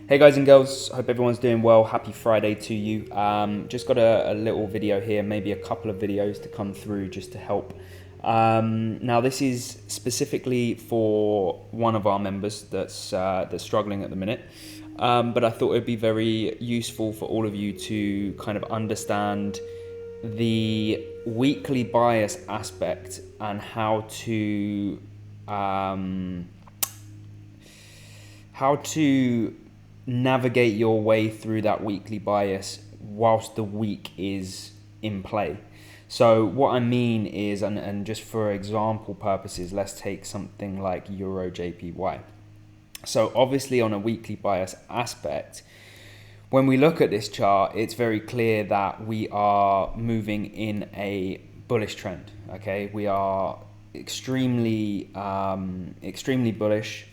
Hey guys and girls, hope everyone's doing well. Happy Friday to you. Just got a little video here, maybe a couple of videos to come through just to help. Now this is specifically for one of our members that's struggling at the minute. But I thought it'd be very useful for all of you to kind of understand the weekly bias aspect and how to navigate your way through that weekly bias whilst the week is in play. So what I mean is, and just for example purposes, let's take something like Euro JPY. So obviously on a weekly bias aspect, when we look at this chart, it's very clear that we are moving in a bullish trend. Okay, we are extremely bullish.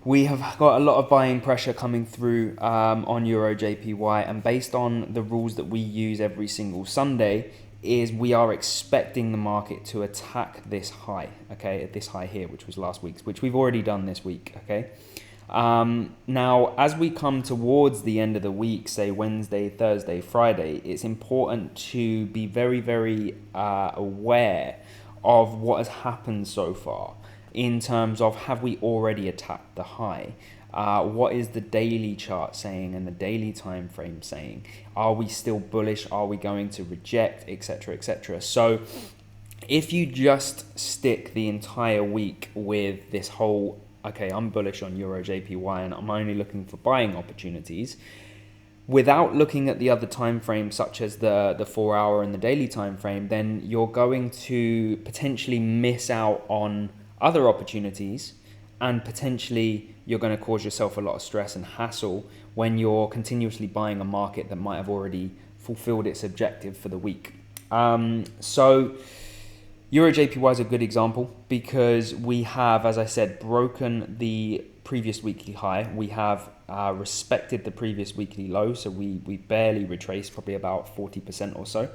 We have got a lot of buying pressure coming through on Euro JPY, and based on the rules that we use every single Sunday, is we are expecting the market to attack this high, okay, at this high here, which was last week's, which we've already done this week, okay. Now, as we come towards the end of the week, say Wednesday, Thursday, Friday, it's important to be very, very aware of what has happened so far, in terms of, have we already attacked the high? What is the daily chart saying and the daily time frame saying? Are we still bullish? Are we going to reject, etc., etc.? So if you just stick the entire week with this whole, okay, I'm bullish on Euro JPY and I'm only looking for buying opportunities, without looking at the other time frames, such as the 4 hour and the daily time frame, then you're going to potentially miss out on other opportunities, and potentially you're going to cause yourself a lot of stress and hassle when you're continuously buying a market that might have already fulfilled its objective for the week. So Euro JPY is a good example because we have, as I said, broken the previous weekly high. We have respected the previous weekly low, so we barely retraced, probably about 40% or so.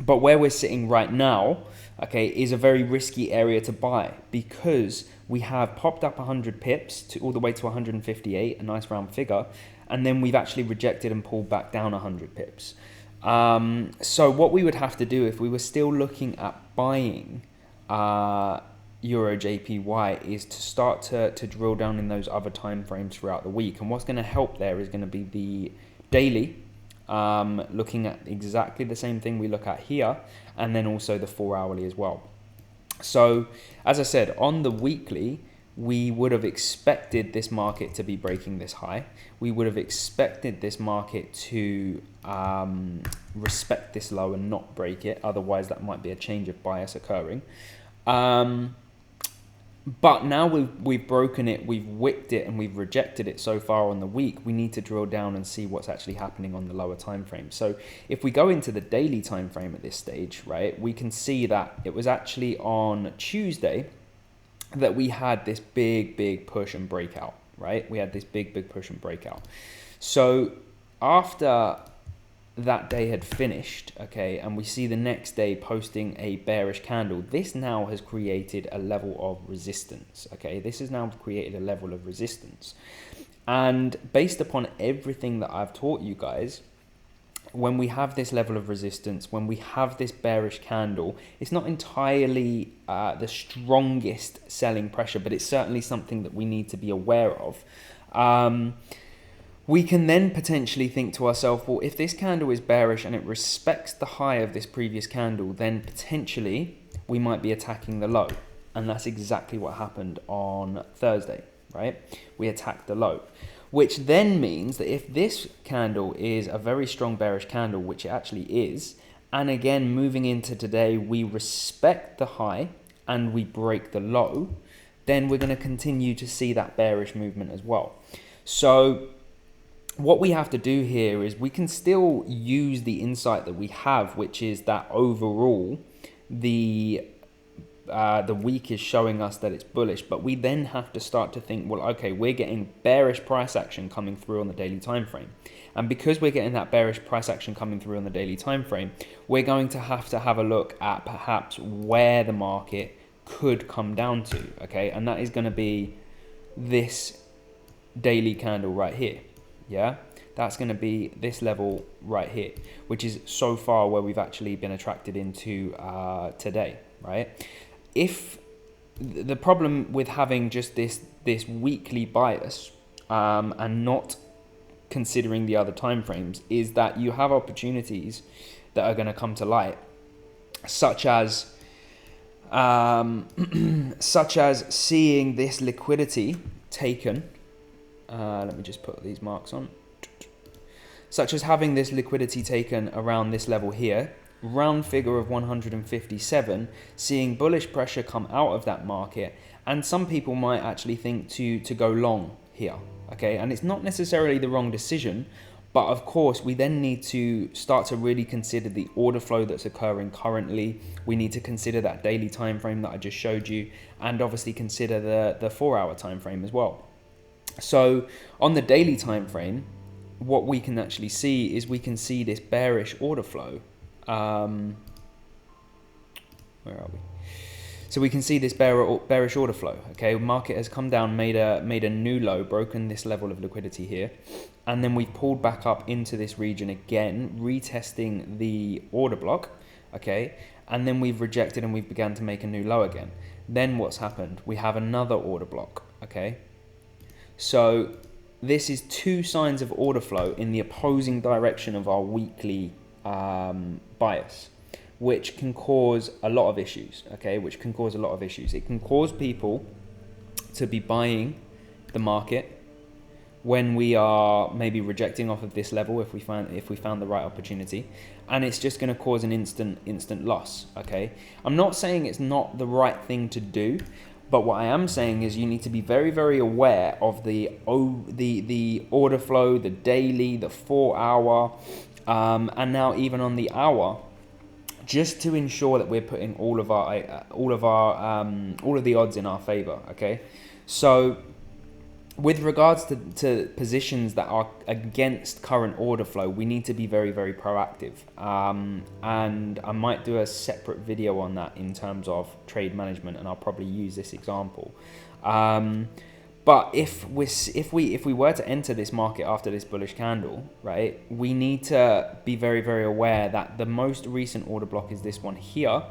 But where we're sitting right now, okay, is a very risky area to buy because we have popped up 100 pips to all the way to 158, a nice round figure, and then we've actually rejected and pulled back down 100 pips. So what we would have to do if we were still looking at buying Euro JPY is to start to drill down in those other time frames throughout the week. And what's going to help there is going to be the daily, looking at exactly the same thing we look at here, and then also the 4 hourly as well. So as I said, on the weekly, we would have expected this market to be breaking this high. We would have expected this market to respect this low and not break it. Otherwise, that might be a change of bias occurring. But now we've broken it, we've wicked it, and we've rejected it so far on the week. We need to drill down and see what's actually happening on the lower time frame. So if we go into the daily time frame at this stage, right, we can see that it was actually on Tuesday that we had this big push and breakout, right? We had this big push and breakout. So after that day had finished, okay, and we see the next day posting a bearish candle, this now has created a level of resistance, okay? This has now created a level of resistance. And based upon everything that I've taught you guys, when we have this level of resistance, when we have this bearish candle, it's not entirely the strongest selling pressure, but it's certainly something that we need to be aware of. We can then potentially think to ourselves, well, if this candle is bearish and it respects the high of this previous candle, then potentially we might be attacking the low. And that's exactly what happened on Thursday, right? We attacked the low, which then means that if this candle is a very strong bearish candle, which it actually is, and again, moving into today, we respect the high and we break the low, then we're going to continue to see that bearish movement as well. So what we have to do here is we can still use the insight that we have, which is that overall the week is showing us that it's bullish, but we then have to start to think, well, okay, we're getting bearish price action coming through on the daily time frame, and because we're getting that bearish price action coming through on the daily time frame, we're going to have a look at perhaps where the market could come down to, okay, and that is going to be this daily candle right here. Yeah, that's going to be this level right here, which is so far where we've actually been attracted into today, right? If the problem with having just this weekly bias and not considering the other time frames is that you have opportunities that are going to come to light, such as seeing this liquidity taken. Let me just put these marks on. Such as having this liquidity taken around this level here, round figure of 157, seeing bullish pressure come out of that market, and some people might actually think to go long here, okay? And it's not necessarily the wrong decision, but of course we then need to start to really consider the order flow that's occurring currently. We need to consider that daily time frame that I just showed you, and obviously consider the 4-hour time frame as well. So on the daily time frame, what we can actually see is we can see this bearish order flow. Where are we? So we can see this bearish order flow. Okay, market has come down, made a new low, broken this level of liquidity here, and then we've pulled back up into this region again, retesting the order block. Okay, and then we've rejected and we've begun to make a new low again. Then what's happened? We have another order block. Okay, so this is two signs of order flow in the opposing direction of our weekly bias, which can cause a lot of issues, okay? Which can cause a lot of issues. It can cause people to be buying the market when we are maybe rejecting off of this level if we found the right opportunity, and it's just going to cause an instant loss, okay? I'm not saying it's not the right thing to do, but what I am saying is you need to be very, very aware of the order flow, the daily, the 4-hour, and now even on the hour, just to ensure that we're putting all of the odds in our favor. Okay, so with regards to positions that are against current order flow, we need to be very, very proactive. And I might do a separate video on that in terms of trade management, and I'll probably use this example. But if we were to enter this market after this bullish candle, right, we need to be very, very aware that the most recent order block is this one here.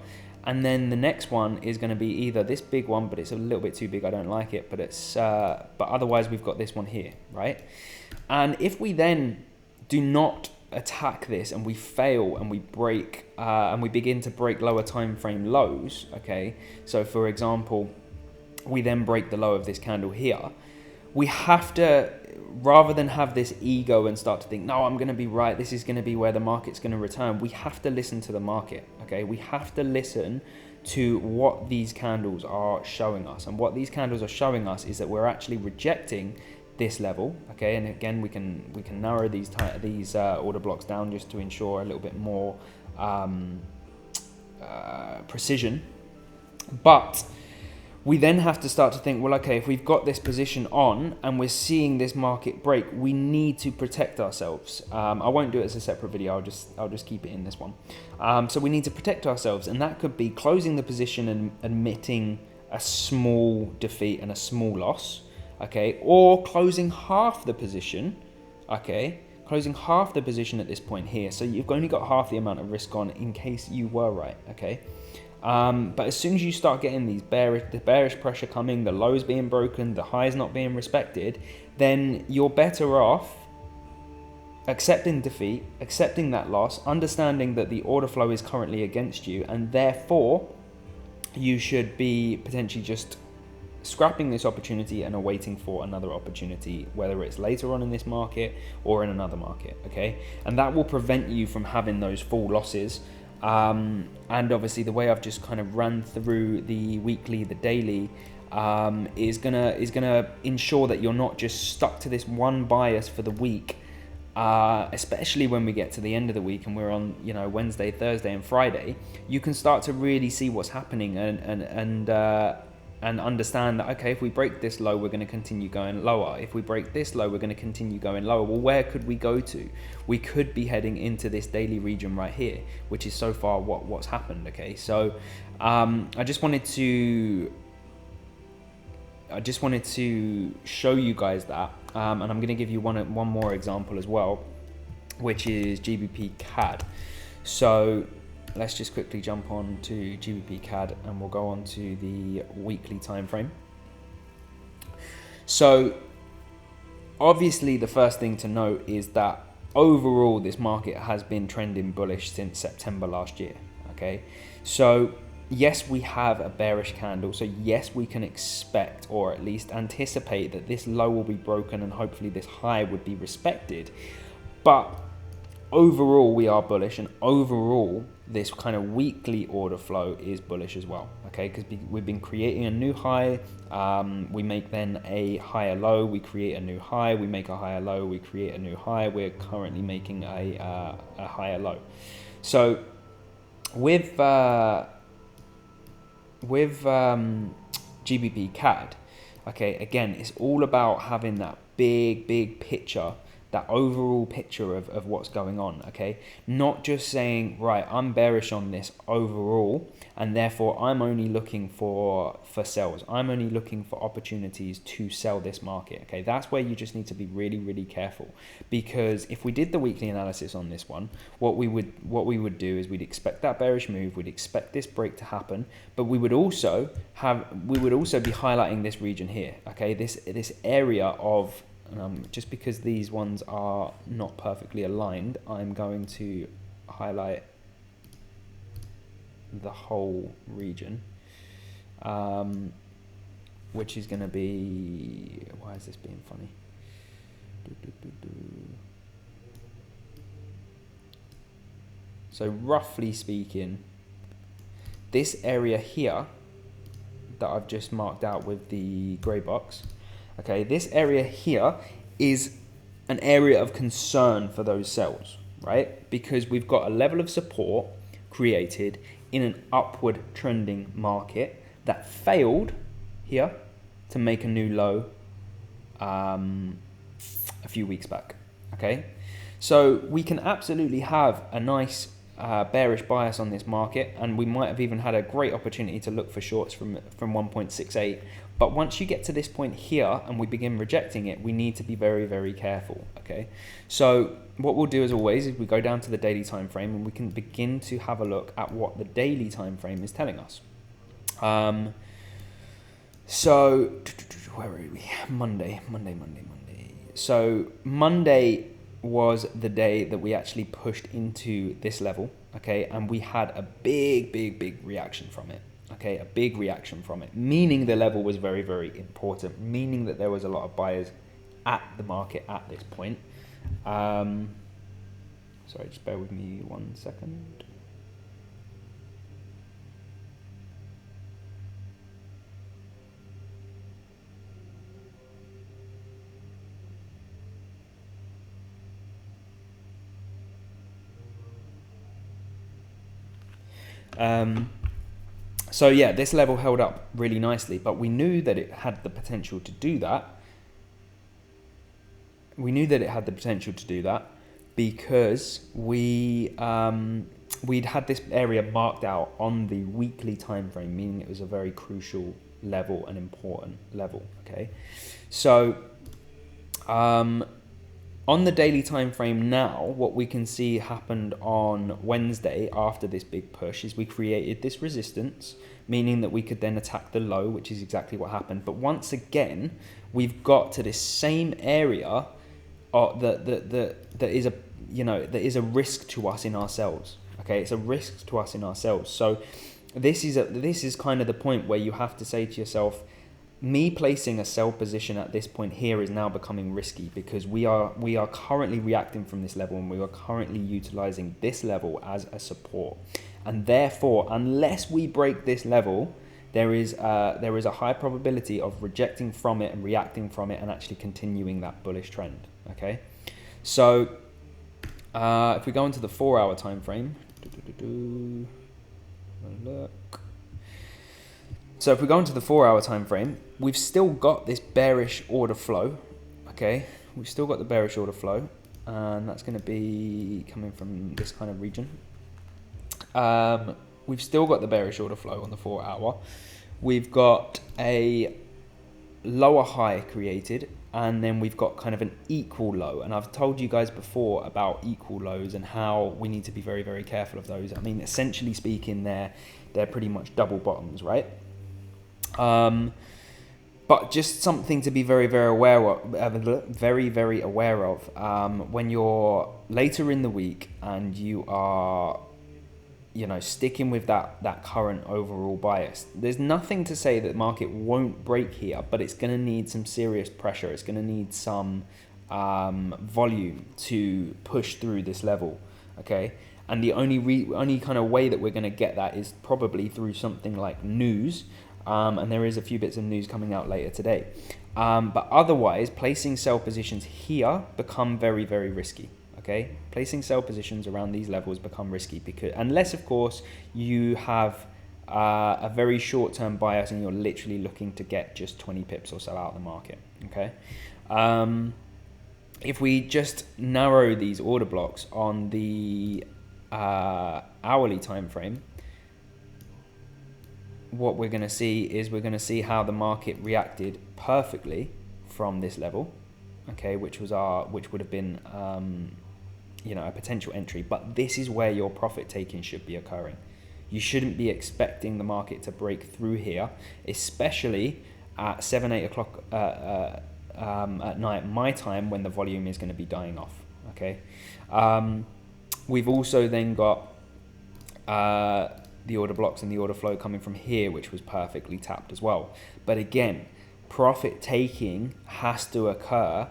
And then the next one is going to be either this big one, but it's a little bit too big, I don't like it, but otherwise we've got this one here, right? And if we then do not attack this and we fail and we break and we begin to break lower time frame lows, okay? So for example, we then break the low of this candle here, we have to, rather than have this ego and start to think, no, I'm going to be right, this is going to be where the market's going to return, we have to listen to the market, okay? We have to listen to what these candles are showing us. And what these candles are showing us is that we're actually rejecting this level, okay? And again, we can narrow these order blocks down just to ensure a little bit more precision. But we then have to start to think, well, okay, if we've got this position on and we're seeing this market break, we need to protect ourselves. I won't do it as a separate video. I'll just keep it in this one. So we need to protect ourselves, and that could be closing the position and admitting a small defeat and a small loss, okay, or closing half the position, okay, closing half the position at this point here. So you've only got half the amount of risk on in case you were right, okay. But as soon as you start getting the bearish pressure coming, the lows being broken, the highs not being respected, then you're better off accepting defeat, accepting that loss, understanding that the order flow is currently against you, and therefore you should be potentially just scrapping this opportunity and awaiting for another opportunity, whether it's later on in this market or in another market, okay? And that will prevent you from having those full losses. And obviously the way I've just kind of ran through the weekly, the daily, is gonna ensure that you're not just stuck to this one bias for the week, especially when we get to the end of the week and we're on, you know, Wednesday, Thursday and Friday. You can start to really see what's happening and understand that, okay, if we break this low, we're going to continue going lower. If we break this low, we're going to continue going lower. Well, where could we go to? We could be heading into this daily region right here, which is so far what's happened, okay? So I just wanted to show you guys that. and I'm going to give you one more example as well, which is GBP CAD. So let's just quickly jump on to GBP CAD and we'll go on to the weekly time frame. So obviously the first thing to note is that overall this market has been trending bullish since September last year. Okay, so yes, we have a bearish candle, so yes, we can expect or at least anticipate that this low will be broken and hopefully this high would be respected, but overall we are bullish, and overall this kind of weekly order flow is bullish as well. Okay, because we've been creating a new high, we make then a higher low, we create a new high, we make a higher low, we create a new high, we're currently making a higher low. So with GBP CAD, okay, again, it's all about having that big picture, that overall picture of what's going on. Okay, not just saying, right, I'm bearish on this overall and therefore I'm only looking for sales, I'm only looking for opportunities to sell this market. Okay, that's where you just need to be really careful, because if we did the weekly analysis on this one, what we would do is we'd expect that bearish move, we'd expect this break to happen, but we would also be highlighting this region here. Okay, this area of just because these ones are not perfectly aligned, I'm going to highlight the whole region, which is going to be, why is this being funny? So roughly speaking, this area here that I've just marked out with the grey box, okay, this area here is an area of concern for those sells, right? Because we've got a level of support created in an upward trending market that failed here to make a new low a few weeks back, okay? So we can absolutely have a nice bearish bias on this market, and we might have even had a great opportunity to look for shorts from 1.68. But once you get to this point here and we begin rejecting it, we need to be very careful. Okay, so what we'll do as always is we go down to the daily time frame and we can begin to have a look at what the daily time frame is telling us. So where are we? Monday. So Monday was the day that we actually pushed into this level, okay, and we had a big reaction from it. Okay, a big reaction from it, meaning the level was very important, meaning that there was a lot of buyers at the market at this point. Sorry, just bear with me 1 second. So yeah, this level held up really nicely, but we knew that it had the potential to do that. Because we'd had this area marked out on the weekly time frame, meaning it was a very crucial level, an important level. Okay, so on the daily time frame now, what we can see happened on Wednesday after this big push is we created this resistance, meaning that we could then attack the low, which is exactly what happened. But once again, we've got to this same area that is a risk to us in ourselves. Okay, it's a risk to us in ourselves. So this is kind of the point where you have to say to yourself, me placing a sell position at this point here is now becoming risky, because we are currently reacting from this level and we are currently utilizing this level as a support, and therefore unless we break this level, there is a high probability of rejecting from it and reacting from it and actually continuing that bullish trend. Okay, so if we go into the 4-hour time frame, look. So if we go into the 4-hour time frame, we've still got this bearish order flow. Okay, we've still got the bearish order flow, and that's going to be coming from this kind of region. We've still got the bearish order flow on the 4-hour. We've got a lower high created, and then we've got kind of an equal low. And I've told you guys before about equal lows and how we need to be very, very careful of those. I mean, essentially speaking, they're pretty much double bottoms, right? But just something to be very, very aware of, when you're later in the week and you are, sticking with that current overall bias. There's nothing to say that the market won't break here, but it's going to need some serious pressure. It's going to need some volume to push through this level, okay? And the only kind of way that we're going to get that is probably through something like news, and there is a few bits of news coming out later today. But otherwise, placing sell positions here become very, very risky. Okay, placing sell positions around these levels become risky because unless, of course, you have a very short-term bias and you're literally looking to get just 20 pips or so out of the market. Okay, if we just narrow these order blocks on the hourly time frame, what we're going to see is we're going to see how the market reacted perfectly from this level. Okay, which would have been a potential entry, but this is where your profit taking should be occurring. You shouldn't be expecting the market to break through here, especially at 7-8 o'clock at night my time, when the volume is going to be dying off. Okay, we've also then got the order blocks and the order flow coming from here, which was perfectly tapped as well. But again, profit taking has to occur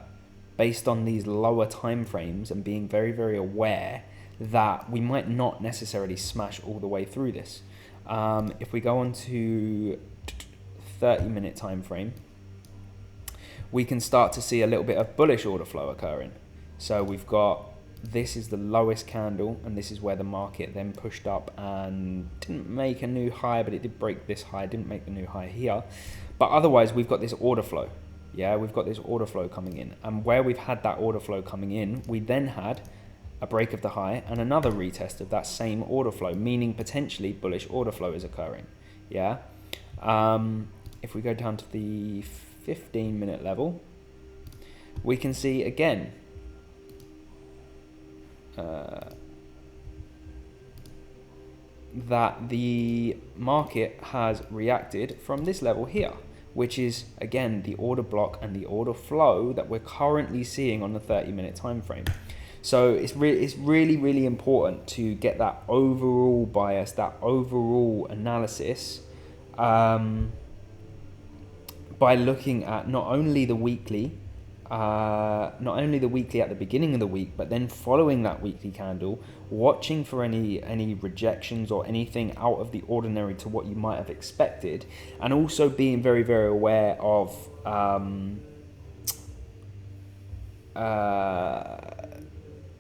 based on these lower time frames and being very, very aware that we might not necessarily smash all the way through this. If we go on to 30-minute time frame, we can start to see a little bit of bullish order flow occurring. So we've got, this is the lowest candle, and this is where the market then pushed up and didn't make a new high, but it did break this high, didn't make the new high here. But otherwise, we've got this order flow. Yeah, we've got this order flow coming in. And where we've had that order flow coming in, we then had a break of the high and another retest of that same order flow, meaning potentially bullish order flow is occurring. Yeah. If we go down to the 15-minute level, we can see again that the market has reacted from this level here, which is again the order block and the order flow that we're currently seeing on the 30-minute time frame. So it's really, really important to get that overall bias, that overall analysis, by looking at not only the weekly at the beginning of the week, but then following that weekly candle, watching for any rejections or anything out of the ordinary to what you might have expected, and also being very, very aware of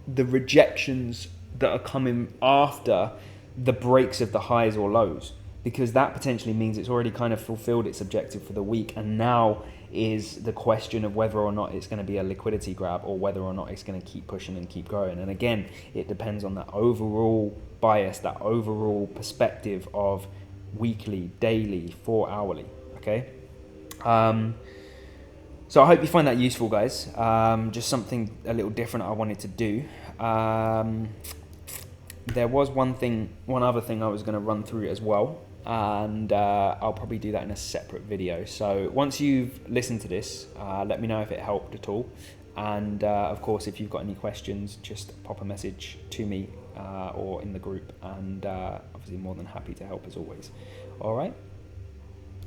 the rejections that are coming after the breaks of the highs or lows, because that potentially means it's already kind of fulfilled its objective for the week, and now is the question of whether or not it's going to be a liquidity grab or whether or not it's going to keep pushing and keep growing. And again, it depends on that overall bias, that overall perspective of weekly, daily, 4 hourly. Okay. So I hope you find that useful, guys. Just something a little different I wanted to do. There was one other thing I was going to run through as well, and I'll probably do that in a separate video. So once you've listened to this, let me know if it helped at all. And of course, if you've got any questions, just pop a message to me or in the group, and obviously more than happy to help as always. All right.